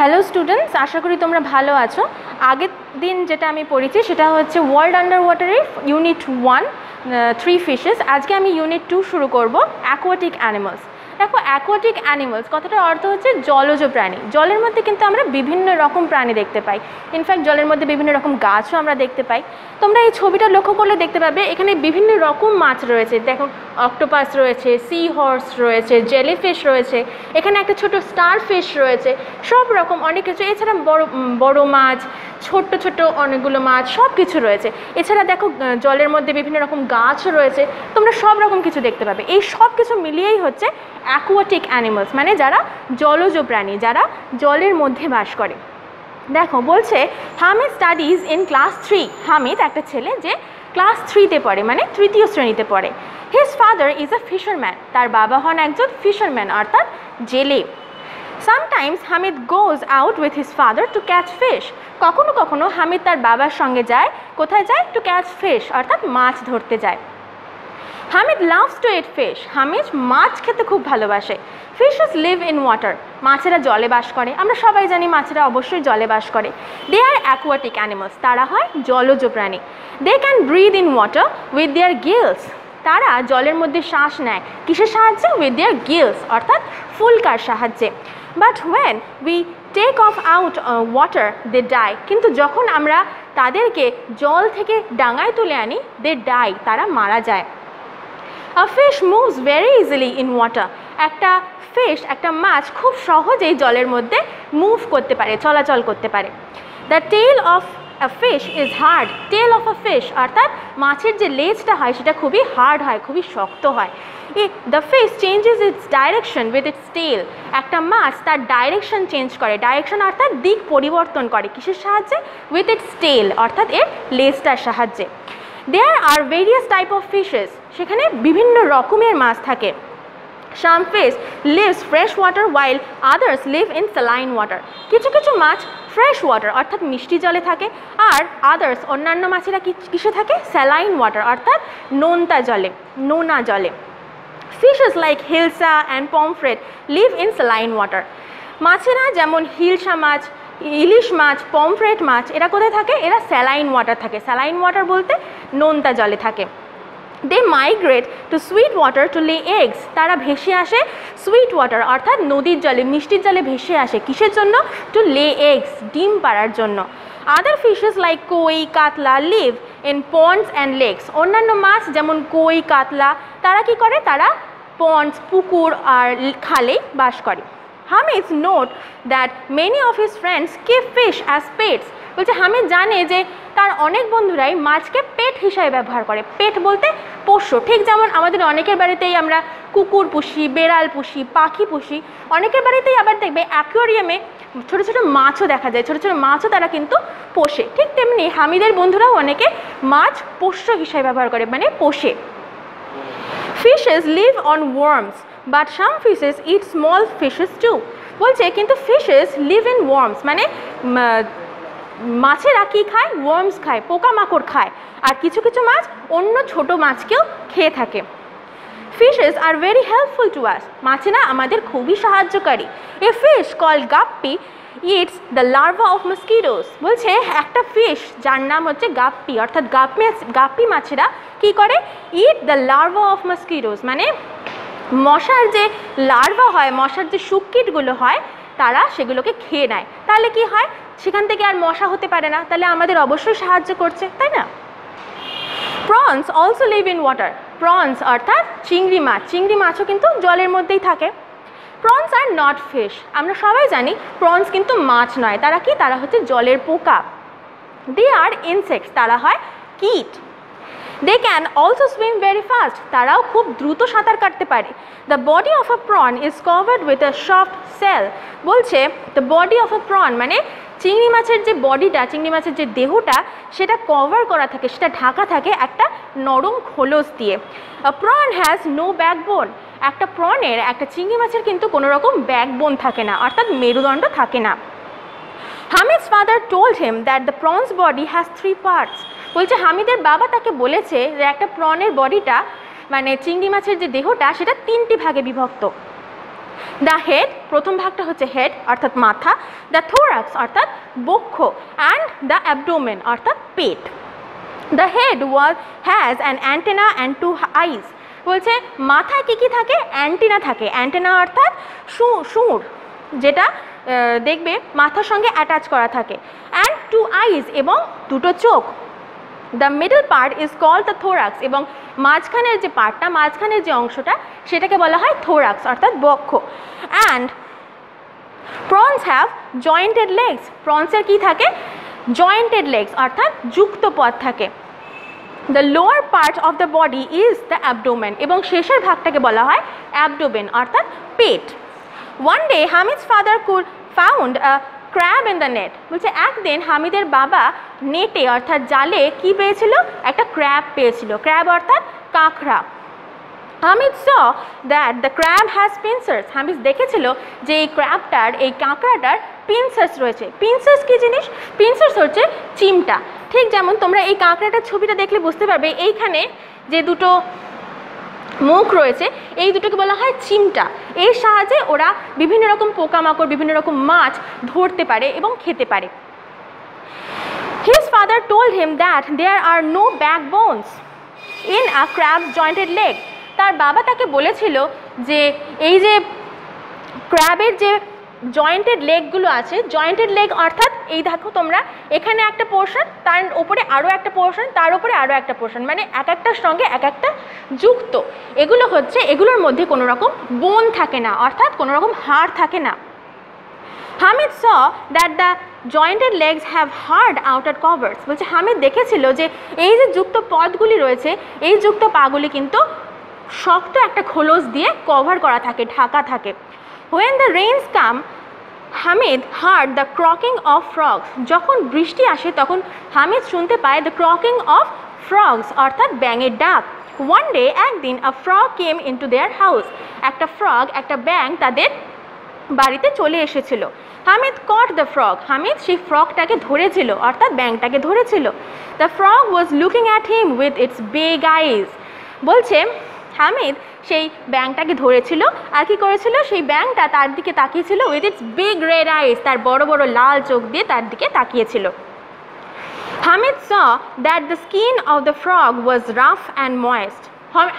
Hello students, আশা করি তোমরা ভালো আছো। আগের দিন যেটা আমি পড়েছি সেটা হচ্ছে ওয়ার্ল্ড আন্ডার ওয়াটারের ইউনিট 1 3 ফিশেস। আজকে আমি ইউনিট 2 শুরু করব, অ্যাকোয়াটিক অ্যানিমালস। দেখো, অ্যাকোয়াটিক অ্যানিমালস কথাটার অর্থ হচ্ছে জলজ প্রাণী। জলের মধ্যে কিন্তু আমরা বিভিন্ন রকম প্রাণী দেখতে পাই। ইনফ্যাক্ট জলের মধ্যে বিভিন্ন রকম গাছও আমরা দেখতে পাই। তোমরা এই ছবিটা লক্ষ্য করলে দেখতে পাবে এখানে বিভিন্ন রকম মাছ রয়েছে। দেখো, অক্টোপাস রয়েছে, সি হর্স রয়েছে, জেলিফিশ রয়েছে, এখানে একটা ছোট স্টার ফিশ রয়েছে, সব রকম অনেক কিছু। এছাড়া বড় মাছ, ছোট্ট ছোট্ট অনেকগুলো মাছ, সব কিছু রয়েছে। এছাড়া দেখো, জলের মধ্যে বিভিন্ন রকম গাছও রয়েছে। তোমরা সব রকম কিছু দেখতে পাবে। এই সব কিছু মিলিয়েই হচ্ছে অ্যাকোয়াটিক অ্যানিমালস, মানে যারা জলজ প্রাণী, যারা জলের মধ্যে বাস করে। দেখো বলছে, Hamid studies in class 3। Hamid একটা ছেলে যে ক্লাস 3-তে পড়ে, মানে তৃতীয় শ্রেণীতে পড়ে। His father is a fisherman. তার বাবা হন একজন ফিশারম্যান, অর্থাৎ জেলে। Sometimes Hamid goes out with his father to catch fish. কখনো কখনো হামিদ তার বাবার সঙ্গে যায়। কোথায় যায়? টু ক্যাচ ফিশ, অর্থাৎ মাছ ধরতে যায়। Hamid loves to eat fish. Hamid মাছ খেতে খুব ভালোবাসে। Fishes live in water. মাছেরা জলে বাস করে। আমরা সবাই জানি মাছেরা অবশ্যই জলে বাস করে। They are aquatic animals. তারা হয় জলজ প্রাণী। They can breathe in water with their gills. তারা জলের মধ্যে শ্বাস নেয় কিসের সাহায্যে? উইথ দেয়ার গিলস, অর্থাৎ ফুলকার সাহায্যে। But when we take off out water they die. কিন্তু যখন আমরা তাদেরকে জল থেকে ডাঙায় তুলে আনি, দে ডাই, তারা মারা যায়। A fish moves very easily in water. একটা ফিশ, একটা মাছ খুব সহজেই জলের মধ্যে মুভ করতে পারে, চলাচল করতে পারে। The tail of a fish is hard. Tail of a fish, অর্থাৎ মাছের যে লেজটা হয় সেটা খুবই হার্ড হয়, খুবই শক্ত হয়। The fish changes its direction with its tail. একটা মাছ তার ডাইরেকশন চেঞ্জ করে। ডাইরেকশন অর্থাৎ দিক পরিবর্তন করে কিসের সাহায্যে? With its tail, অর্থাৎ এর লেজটার সাহায্যে। There are various type of fishes. সেখানে বিভিন্ন রকমের মাছ থাকে। Some fish lives fresh water while others live in saline water. কিছু কিছু মাছ ফ্রেশ ওয়াটার, অর্থাৎ মিষ্টি জলে থাকে, আর আদার্স অন্যান্য মাছেরা কিসে থাকে? স্যালাইন ওয়াটার, অর্থাৎ নোনা জলে। Fishes like hilsa and pomfret live in saline water. মাছেরা যেমন হিলসা মাছ, ইলিশ মাছ, পমফ্রেট মাছ, এরা কোথায় থাকে? এরা স্যালাইন ওয়াটার থাকে। স্যালাইন ওয়াটার বলতে নোনতা জলে থাকে। They migrate to sweet water to lay eggs. তারা ভেসে আসে সুইট ওয়াটার, অর্থাৎ নদীর জলে, মিষ্টির জলে ভেসে আসে কিসের জন্য? টু লে এগস, ডিম পাড়ার জন্য। আদার fishes like koi, katla live in ponds and lakes. অন্যান্য মাছ যেমন কই, কাতলা, তারা কি করে? তারা পন্ডস, পুকুর আর খালে বাস করে। Hamid note that many of his friends keep fish as pets. বলছে হামিদ জানে যে তার অনেক বন্ধুরাই মাছকে পেট হিসাবে ব্যবহার করে। পেট বলতে পোষ্য। ঠিক যেমন আমাদের অনেকের বাড়িতেই আমরা কুকুর পুষি, বেড়াল পুষি, পাখি পুষি। অনেকের বাড়িতেই আবার দেখবে অ্যাকুয়ারিয়ামে ছোটো ছোটো মাছও দেখা যায়। ছোটো ছোটো মাছও তারা কিন্তু পোষে। ঠিক তেমনি হামিদের বন্ধুরাও অনেকে মাছ পোষ্য হিসাবে ব্যবহার করে, মানে পোষে। Fishes live on worms, but some fishes eat small fishes too. বলছে কিন্তু ফিশেস লিভ ইন ওয়ার্মস, মানে মাছেরা কি খায়? ওয়ার্মস খায়, পোকামাকড় খায়। আর কিছু কিছু মাছ অন্য ছোট মাছকেও খেয়ে থাকে। Fishes are very helpful to us. মাছেরা আমাদের খুবই সাহায্যকারী। A fish called guppy it's the larva of mosquitoes. বলছে একটা ফিশ যার নাম হচ্ছে গাপ্পি, অর্থাৎ গাপ্পি মাছেরা কি করে? ইট দ্য লার্ভা অফ মস্কিটোস, মানে মশার যে লার্ভা হয়, মশার যে শুককিটগুলো হয়, তারা সেগুলোকে খেয়ে নেয়। তাহলে কি হয়? সেখান থেকে আর মশা হতে পারে না। তাহলে আমাদের অবশ্যই সাহায্য করছে, তাই না? Prawns also leave in water. Prawns অর্থাৎ চিংড়ি মাছ। চিংড়ি মাছও কিন্তু জলের মধ্যেই থাকে। Prawns are not fish. আমরা সবাই জানি প্রনস কিন্তু মাছ নয়। তারা কি? তারা হচ্ছে জলের পোকা। They are insects. তারা হয় কীট। They can also swim very fast. তারাও খুব দ্রুত সাঁতার কাটতে পারে। The body of a prawn is covered with a soft shell. বলছে the body of a prawn, মানে চিংড়ি মাছের যে বডিটা, চিংড়ি মাছের যে দেহটা, সেটা কভার করা থাকে, সেটা ঢাকা থাকে একটা নরম খোলস দিয়ে। আ প্রন হ্যাজ নো ব্যাকবোন। একটা প্রনের, একটা চিংড়ি মাছের কিন্তু কোনো রকম ব্যাকবোন থাকে না, অর্থাৎ মেরুদণ্ড থাকে না। হামিদ's father told him that the prawn's body has 3 parts. বলছে হামিদের বাবা তাকে বলেছে যে একটা প্রনের বডিটা, মানে চিংড়ি মাছের যে দেহটা, সেটা 3টি ভাগে বিভক্ত। The head প্রথম ভাগটা হচ্ছে হেড অর্থাৎ মাথা, দ্য থোরাক্স অর্থাৎ বক্ষ, অ্যান্ড দ্য অ্যাবডোমেন অর্থাৎ পেট। The head has an antenna and 2 eyes. বলছে মাথায় কী কী থাকে? অ্যান্টেনা থাকে। অ্যান্টেনা অর্থাৎ সুর, যেটা দেখবে মাথার সঙ্গে অ্যাটাচ করা থাকে, অ্যান্ড 2 আইস এবং দুটো চোখ। The middle part is called the thorax, এবং মাঝখানের যে পার্টটা, মাঝখানের যে অংশটা, সেটাকে বলা হয় থোরাক্স অর্থাৎ বক্ষ। And prawns have jointed legs. প্রনসের কী থাকে? জয়েন্টেড লেগস অর্থাৎ যুক্ত পদ থাকে। The lower part of the body is the abdomen, এবং শেষের ভাগটাকে বলা হয় অ্যাবডোমেন অর্থাৎ পেট। One day Hamid's father found a crab in the net. বলছে একদিন হামিদের বাবা নেটে অর্থাৎ জালে কি পেয়েছিল? একটা ক্র্যাব পেয়েছিল। ক্র্যাব অর্থাৎ কাঁকড়া। Hamid saw that the crab has pincers. Hamid দেখেছিল যে এই ক্র্যাবটার, এই কাঁকড়াটার পিনসার্স রয়েছে। পিনসার্স কী জিনিস? পিনসার্স হচ্ছে চিমটা। ঠিক যেমন তোমরা এই কাঁকড়াটার ছবিটা দেখলে বুঝতে পারবে, এইখানে যে দুটো মুখ রয়েছে, এই দুটোকে বলা হয় চিমটা। এর সাহায্যে ওরা বিভিন্ন রকম পোকামাকড়, বিভিন্ন রকম মাছ ধরতে পারে এবং খেতে পারে। His father told him that there are no backbones in a crab's jointed leg. তার বাবা তাকে বলেছিল যে এই যে ক্র্যাবের যে জয়েন্টেড লেগগুলো আছে, জয়েন্টেড লেগ অর্থাৎ এই দেখো তোমরা, এখানে একটা পোর্শন, তার উপরে আরও একটা পোর্শন, তার উপরে আরও একটা পোর্শন, মানে এক একটার সঙ্গে এক একটা যুক্ত। এগুলো হচ্ছে, এগুলোর মধ্যে কোনো রকম বোন থাকে না, অর্থাৎ কোনো রকম হাড় থাকে না। Hamid saw that the jointed legs have heard outer covers. বলছে হামিদ দেখেছিল যে এই যে যুক্ত পদগুলি রয়েছে, এই যুক্ত পাগুলি কিন্তু শক্ত একটা খোলস দিয়ে কভার করা থাকে, ঢাকা থাকে। When the rains come, Hamid heard the croaking of frogs. যখন বৃষ্টি আসে তখন হামিদ শুনতে পায় দ্য ক্রকিং অফ ফ্রগস অর্থাৎ ব্যাঙের ডাক। ওয়ান ডে, একদিন, a frog came into their house. একটা ফ্রগ, একটা ব্যাঙ তাদের বাড়িতে চলে এসেছিল। Hamid caught the frog. Hamid সেই ফ্রগটাকে ধরেছিল অর্থাৎ ব্যাঙটাকে ধরেছিল। The frog was looking at him with its big eyes. বলছে হামিদ সেই ব্যাঙটাকে ধরেছিল আর কি করেছিল? সেই ব্যাঙটা তার দিকে তাকিয়েছিল with its big red eyes, তার বড় বড় লাল চোখ দিয়ে তার দিকে তাকিয়েছিল। Hamid saw that the skin of the frog was rough and moist.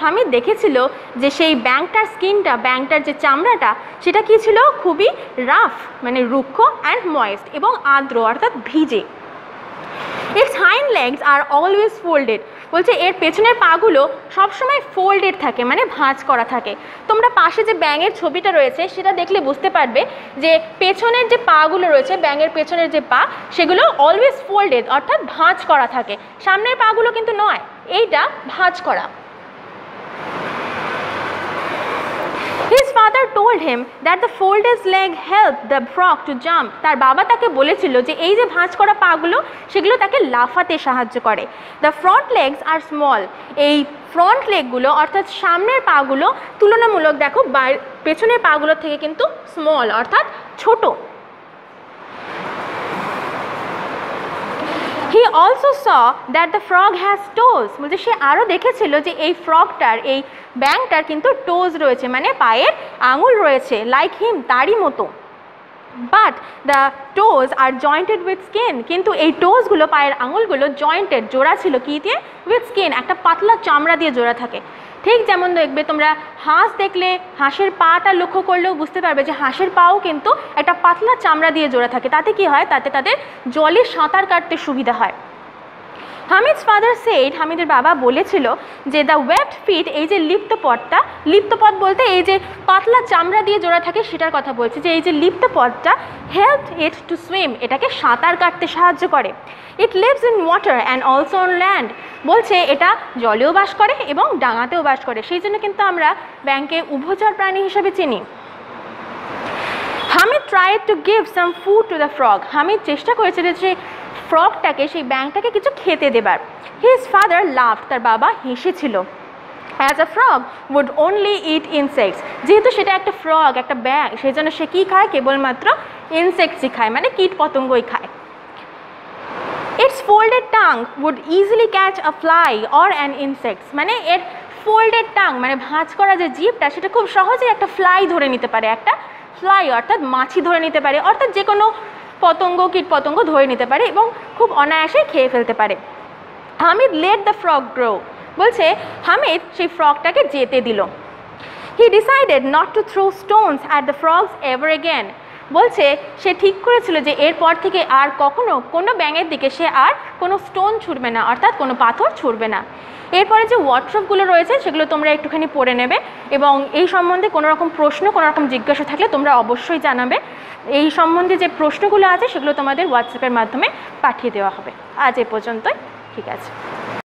Hamid দেখেছিল যে সেই ব্যাঙটার স্কিনটা, ব্যাঙটার যে চামড়াটা, সেটা কী ছিল? খুবই রাফ মানে রুক্ষ, অ্যান্ড ময়েস্ট এবং আর্দ্র অর্থাৎ ভিজে। Its hind legs are always folded. বলছে এর পেছনের পাগুলো সবসময় ফোল্ডেড থাকে মানে ভাঁজ করা থাকে। তোমরা পাশে যে ব্যাঙের ছবিটা রয়েছে সেটা দেখলে বুঝতে পারবে যে পেছনের যে পাগুলো রয়েছে, ব্যাঙের পেছনের যে পা, সেগুলো অলওয়েজ ফোল্ডেড অর্থাৎ ভাঁজ করা থাকে। সামনের পাগুলো কিন্তু নয়, এইটা ভাঁজ করা। His father told him that the folded leg helped the frog to jump. তার বাবা তাকে বলেছিল যে এই যে ভাঁজ করা পাগুলো, সেগুলো তাকে লাফাতে সাহায্য করে। The front legs are small. এই ফ্রন্ট লেগগুলো অর্থাৎ সামনের পাগুলো তুলনামূলক দেখো পেছনের পাগুলোর থেকে কিন্তু স্মল অর্থাৎ ছোট। He also saw that the frog has toes. বলছে সে আরও দেখেছিল যে এই ফ্রগটার, এই ব্যাঙটার কিন্তু টোজ রয়েছে মানে পায়ের আঙুল রয়েছে, লাইক হিম, তারই মতো। But the toes are jointed with skin. কিন্তু এই টোজগুলো, পায়ের আঙুলগুলো জয়েন্টেড, জোড়া ছিল কি দিয়ে? উইথ স্কিন, একটা পাতলা চামড়া দিয়ে জোড়া থাকে। ঠিক যেমন দেখবে তোমরা হাঁস দেখলে হাঁসের পাটা লক্ষ্য করলেও বুঝতে পারবে যে হাঁসের পাও কিন্তু একটা পাতলা চামড়া দিয়ে জোড়া থাকে। তাতে কি হয়? তাতে তাদের জলে সাঁতার কাটতে সুবিধা হয়। হামিদস ফাদার সেড, হামিদের বাবা বলেছিল যে দ্য ওয়েবড ফিট, এই যে লিপ্ত পদটা, লিপ্ত পদ বলতে এই যে পাতলা চামড়া দিয়ে জোড়া থাকে সেটার কথা বলছে, যে এই যে লিপ্ত পদটা হেল্প ইট টু সুইম, এটাকে সাঁতার কাটতে সাহায্য করে। It lives in water and also on land. বলছে এটা জলেও বাস করে এবং ডাঙাতেও বাস করে, সেই জন্য কিন্তু আমরা ব্যাঙকে উভচর প্রাণী হিসেবে চিনি। Hamid tried to give some food to the frog. Hamid চেষ্টা করেছিল যে ফ্রগটাকে, সেই ব্যাঙটাকে কিছু খেতে দেবার। হিজ ফাদার লাভড, তার বাবা হেসেছিল। As a frog would only eat insects. যেহেতু সেটা একটা ফ্রগ, একটা ব্যাঙ, সেই জন্য সে কী খায়? কেবলমাত্র ইনসেক্টসই খায়, মানে কীট পতঙ্গই খায়। Its folded tongue would easily catch a fly or an insects. মানে এর ফোল্ডেড টাং মানে ভাঁজ করা যে জিভটা, সেটা খুব সহজেই একটা ফ্লাই ধরে নিতে পারে, একটা ফ্লাই অর্থাৎ মাছি ধরে নিতে পারে, অর্থাৎ যে কোনো পতঙ্গ কীটপতঙ্গ ধরে নিতে পারে এবং খুব অনায়াসে খেয়ে ফেলতে পারে। Hamid let the frog grow, বলছে হামিদ সেই ফ্রগটাকে যেতে দিল। He decided not to throw stones at the frogs ever again, বলছে সে ঠিক করেছিল যে এরপর থেকে আর কখনো কোনো ব্যাঙের দিকে সে আর কোনো স্টোন ছুঁড়বে না, অর্থাৎ কোনো পাথর ছুঁড়বে না। এরপরে যে ওয়ার্ডশপগুলো রয়েছে সেগুলো তোমরা একটুখানি পড়ে নেবে এবং এই সম্বন্ধে কোনো রকম প্রশ্ন কোনো রকম জিজ্ঞাসা থাকলে তোমরা অবশ্যই জানাবে। এই সম্বন্ধে যে প্রশ্নগুলো আছে সেগুলো তোমাদের হোয়াটসঅ্যাপের মাধ্যমে পাঠিয়ে দেওয়া হবে। আজ এ পর্যন্তই, ঠিক আছে।